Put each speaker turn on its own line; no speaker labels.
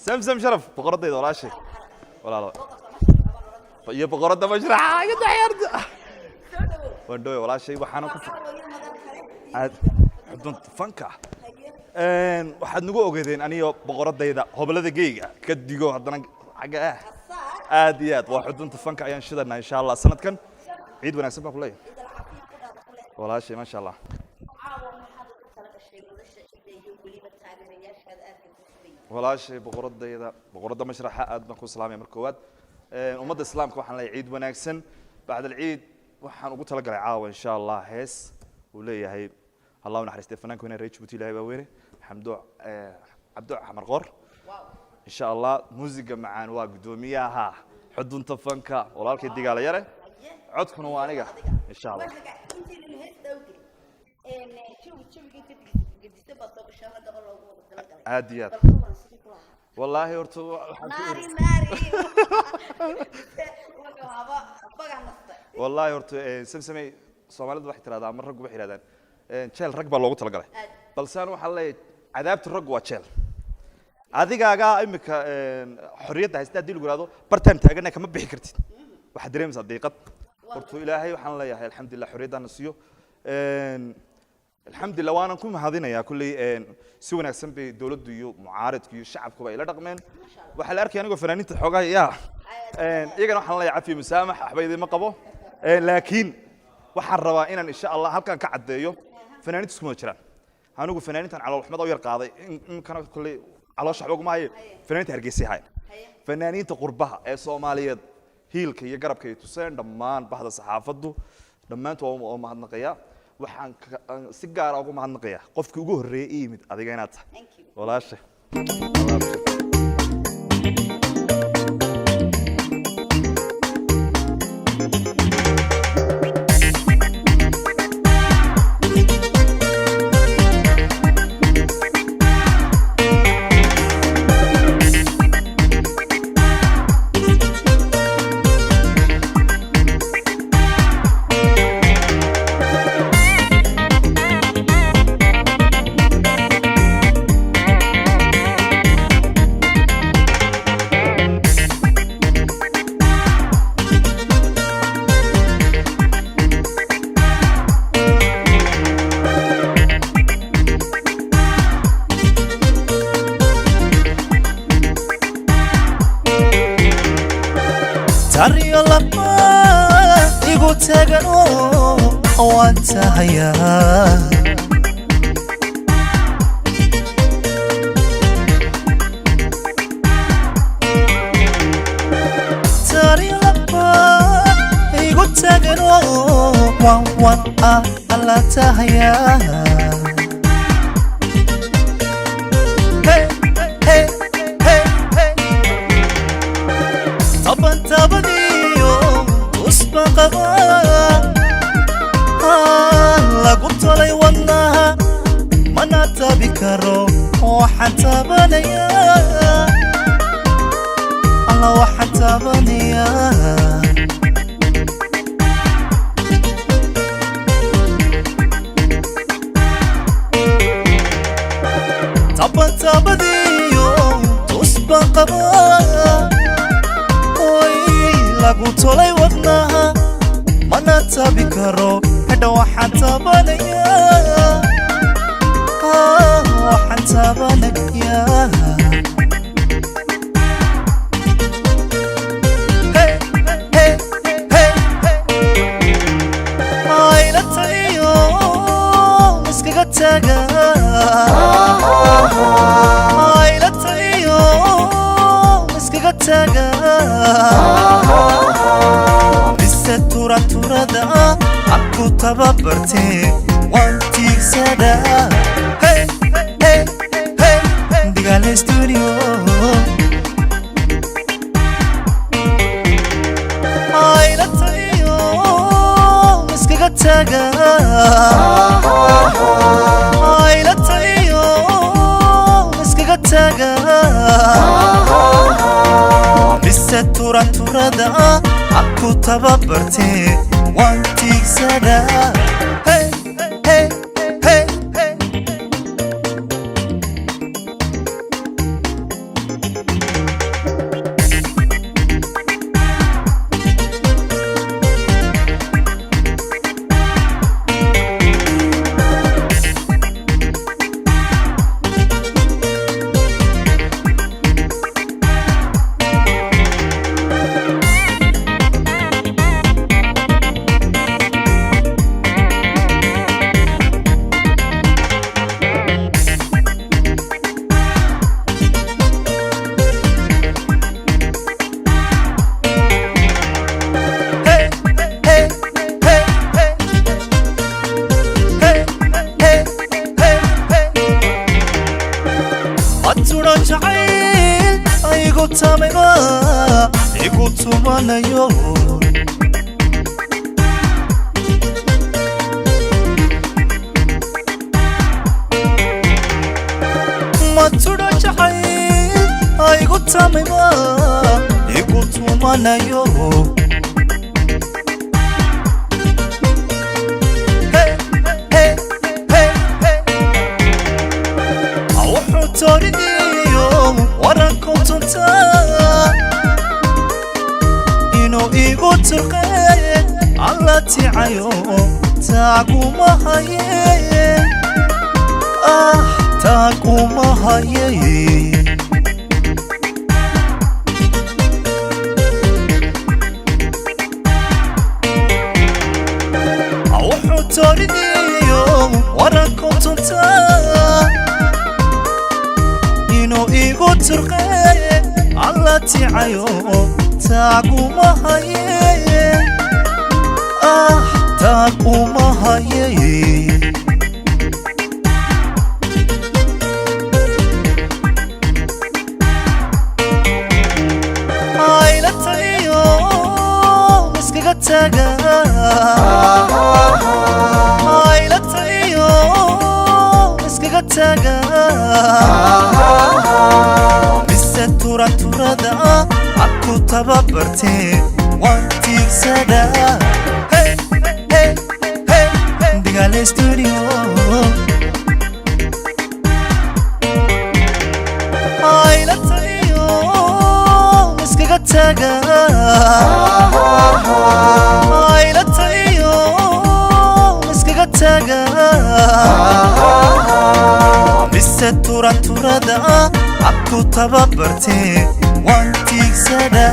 سمسم شرف بقرضي ولا شيء ولا لا طيب بقرض مشرع يا دحيرت وندوي ولا شيء وحنا عاد حدون فنكا waxaad nagu ogeedeen aniyo boqoradayda hobalada geeyga ka digo hadana xaga aad iyo aad waa xudunta fanka ayaan shidanaa insha Allah sanadkan ciid wanaagsan baa kulay walaashay ma sha Allah walaashay boqorada mashraxa aad baan ku salaamay markood ummadda islaamka waxaan leeyahay ciid wanaagsan baad ciid waxaan ugu tala galay caawa insha Allah hees uu leeyahay الله ونحرسته فنان كنا ريتش بتي لهي باوينه حمدو عبدو حمر قر ان شاء الله موسيقى معان waa gudoomiyaha xudunta fanka walaalkay digaal yare codkuna waa aniga insha Allah aadiyad wallahi horto wallahi horto samsamay Soomaalidu wax tiraahdaa mar rag wax yiraahdaan jeel rag baa loogu talagalay balse aan waxa leeyahay cadaabta rag waa jeel adigaaga imika xorriyada haysta hadii lagu yiraahdo bartaan taagana kama bixi kartid waxa dareemaysaa deeqad horto ilaahay waxaan leeyahay alxamdulillah xorriyadana siiyo alxamdulillah waana ku mahadinayaa kulli si wanaagsan bay dawladdu iyo mucaaradku iyo shacabku ay la dhaqmeen waxa la arkay aniga fanaaniinta xogaha iyagana waxaan leeyahay cafi musaamax waxba ma qabo laakiin waxaan rabaa inaan insha Allah halkan ka cadeeyo fanaaniintu isku ma jiraan anigu fanaaniintan calool xumad oo yar qaaday in kana kulli calool shacab ugu maayo fanaaniinta hargeysa hay fanaaniinta qurbaha ee Soomaaliyeed hiilka iyo garabka ay tuseen dhammaan bahda saxaafadu dhammaantood oo mahadnaqaya waxaan si gaar ah ugu mahadnaqaya qofkii ugu horeeyay yimid adiga inaad tahay walaashay
تريو لما يقول تغنو وانت هيا تريو لما يقول تغنو وان الله تهيا تبديو أسبقها لا قلت لي والله ما نتبكرو وحتى بنيا الله وحتى بنيا تبديو أسبقها lagu tolay wadnaha mana tabi karo hadda waxaan tabanaya ayla tayo iskaga taga ayla tayo iskaga taga turada aku tababarte wanti sada hey hey hey digale studio ay la tayo iskaga taga ay la tayo iskaga taga turada aku tababarte wanti sada hey hey hey hey tamayba igu tumanayo matudha jacayl igu tamayba igu tumanayo toriniyo waranku tunta inuu igu turqeen alla ticayo taaguma haye taaguma haye wuxuu toriniyo waranku tunta igu turqeen alla ticayo taaguma haye taaguma haye ayla taliyo iskaga taga ayla taliyo iskaga taga turada aku tababarte waan tiigsada hey hey hey digale studio ayla taliyo iskaga taga ayla taliyo iskaga taga mise turada aku tababarte waan tiigsada